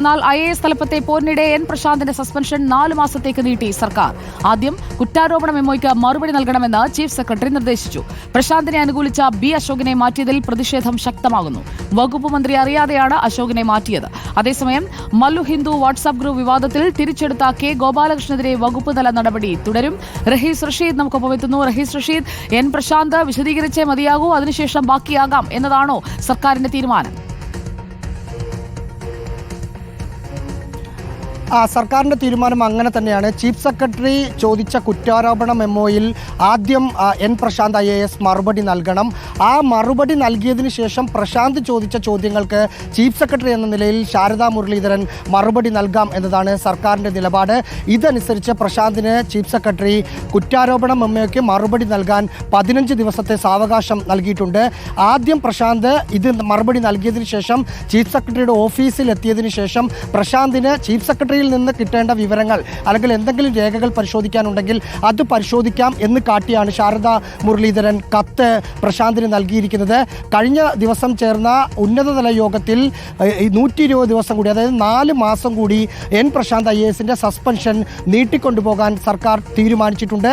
എന്നാൽ IAS തലപ്പത്തെ പോരിനിടെ N പ്രശാന്തിന്റെ suspension 4 മാസത്തേക്ക് നീട്ടി സർക്കാർ. ആദ്യം കുറ്റാരോപണ മെമ്മോയ്ക്ക് മറുപടി നൽകണമെന്ന് ചീഫ് സെക്രട്ടറി നിർദ്ദേശിച്ചു. പ്രശാന്തിനെ അനുകൂലിച്ച ബി അശോകിനെ മാറ്റിയതിൽ പ്രതിഷേധം ശക്തമാകുന്നു. വകുപ്പ് മന്ത്രി അറിയാതെയാണ് അശോകിനെ മാറ്റിയത്. അതേസമയം മല്ലു ഹിന്ദു വാട്സ്ആപ്പ് ഗ്രൂപ്പ് വിവാദത്തിൽ തിരിച്ചെടുത്ത കെ ഗോപാലകൃഷ്ണനെതിരെ വകുപ്പ് തല നടപടി തുടരും. റഹീസ് റഷീദ് നമുക്കൊപ്പം എത്തുന്നു. റഹീസ് റഷീദ്, എൻ പ്രശാന്ത് വിശദീകരിച്ചേ മതിയാകൂ, അതിനുശേഷം ബാക്കിയാകാം എന്നതാണോ സർക്കാരിന്റെ തീരുമാനം? സർക്കാരിൻ്റെ തീരുമാനം അങ്ങനെ തന്നെയാണ്. ചീഫ് സെക്രട്ടറി ചോദിച്ച കുറ്റാരോപണ മെമ്മോയിൽ ആദ്യം എൻ പ്രശാന്ത് IAS മറുപടി നൽകണം. ആ മറുപടി നൽകിയതിന് ശേഷം പ്രശാന്ത് ചോദിച്ച ചോദ്യങ്ങൾക്ക് ചീഫ് സെക്രട്ടറി എന്ന നിലയിൽ ശാരദാ മുരളീധരൻ മറുപടി നൽകാം എന്നതാണ് സർക്കാരിൻ്റെ നിലപാട്. ഇതനുസരിച്ച് പ്രശാന്തിന് ചീഫ് സെക്രട്ടറി കുറ്റാരോപണ മെമ്മോയ്ക്ക് മറുപടി നൽകാൻ 15 ദിവസത്തെ സാവകാശം നൽകിയിട്ടുണ്ട്. ആദ്യം പ്രശാന്ത് ഇത് മറുപടി നൽകിയതിന് ശേഷം ചീഫ് സെക്രട്ടറിയുടെ ഓഫീസിൽ എത്തിയതിനു ശേഷം പ്രശാന്തിന് ചീഫ് സെക്രട്ടറി നിന്ന് കിട്ടേണ്ട വിവരങ്ങൾ അല്ലെങ്കിൽ എന്തെങ്കിലും രേഖകൾ പരിശോധിക്കാനുണ്ടെങ്കിൽ അത് പരിശോധിക്കാം എന്ന് കാട്ടിയാണ് ശാരദാ മുരളീധരൻ കത്ത് പ്രശാന്തിന് നൽകിയിരിക്കുന്നത്. കഴിഞ്ഞ ദിവസം ചേർന്ന ഉന്നതതല യോഗത്തിൽ 120 ദിവസം കൂടി, അതായത് 4 മാസം കൂടി എൻ പ്രശാന്ത് IASന്റെ സസ്പെൻഷൻ നീട്ടിക്കൊണ്ടുപോകാൻ സർക്കാർ തീരുമാനിച്ചിട്ടുണ്ട്.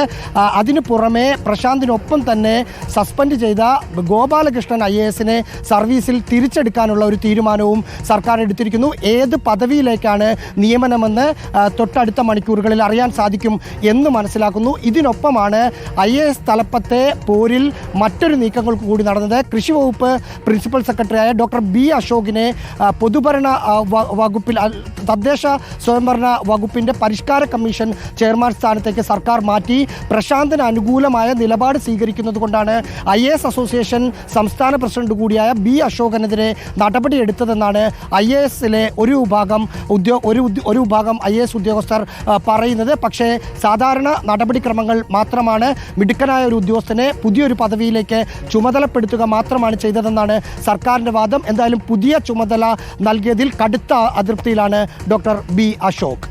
അതിനു പുറമെ പ്രശാന്തിനൊപ്പം തന്നെ സസ്പെൻഡ് ചെയ്ത ഗോപാലകൃഷ്ണൻ IASനെ സർവീസിൽ തിരിച്ചെടുക്കാനുള്ള ഒരു തീരുമാനവും സർക്കാർ എടുത്തിരിക്കുന്നു. ഏത് പദവിയിലേക്കാണ് നിയമനമെന്ന് തൊട്ടടുത്ത മണിക്കൂറുകളിൽ അറിയാൻ സാധിക്കും എന്ന് മനസ്സിലാക്കുന്നു. ഇതിനൊപ്പമാണ് IAS തലപ്പത്തെ പോരിൽ മറ്റൊരു നീക്കങ്ങൾ കൂടി നടന്നത്. കൃഷി വകുപ്പ് പ്രിൻസിപ്പൽ സെക്രട്ടറിയായ ഡോക്ടർ ബി അശോകിനെ പൊതുഭരണ വകുപ്പിൽ തദ്ദേശ സ്വയംഭരണ വകുപ്പിൻ്റെ പരിഷ്കാര കമ്മീഷൻ ചെയർമാൻ സ്ഥാനത്തേക്ക് സർക്കാർ മാറ്റി. പ്രശാന്തിന് അനുകൂലമായ നിലപാട് സ്വീകരിക്കുന്നത് കൊണ്ടാണ് IAS അസോസിയേഷൻ സംസ്ഥാന പ്രസിഡന്റ് കൂടിയായ ബി അശോകനെതിരെ നടപടിയെടുത്തതെന്നാണ് IASലെ ഒരു വിഭാഗം IAS ഉദ്യോഗസ്ഥർ പറയുന്നത്. പക്ഷേ സാധാരണ നടപടിക്രമങ്ങൾ മാത്രമാണ്. മിടുക്കനായ ഒരു ഉദ്യോഗസ്ഥനെ പുതിയൊരു പദവിയിലേക്ക് ചുമതലപ്പെടുത്തുക മാത്രമാണ് ചെയ്തതെന്നാണ് സർക്കാരിൻ്റെ വാദം. എന്തായാലും പുതിയ ചുമതല നൽകിയതിൽ കടുത്ത അതൃപ്തിയിലാണ് ഡോക്ടർ ബി അശോക്.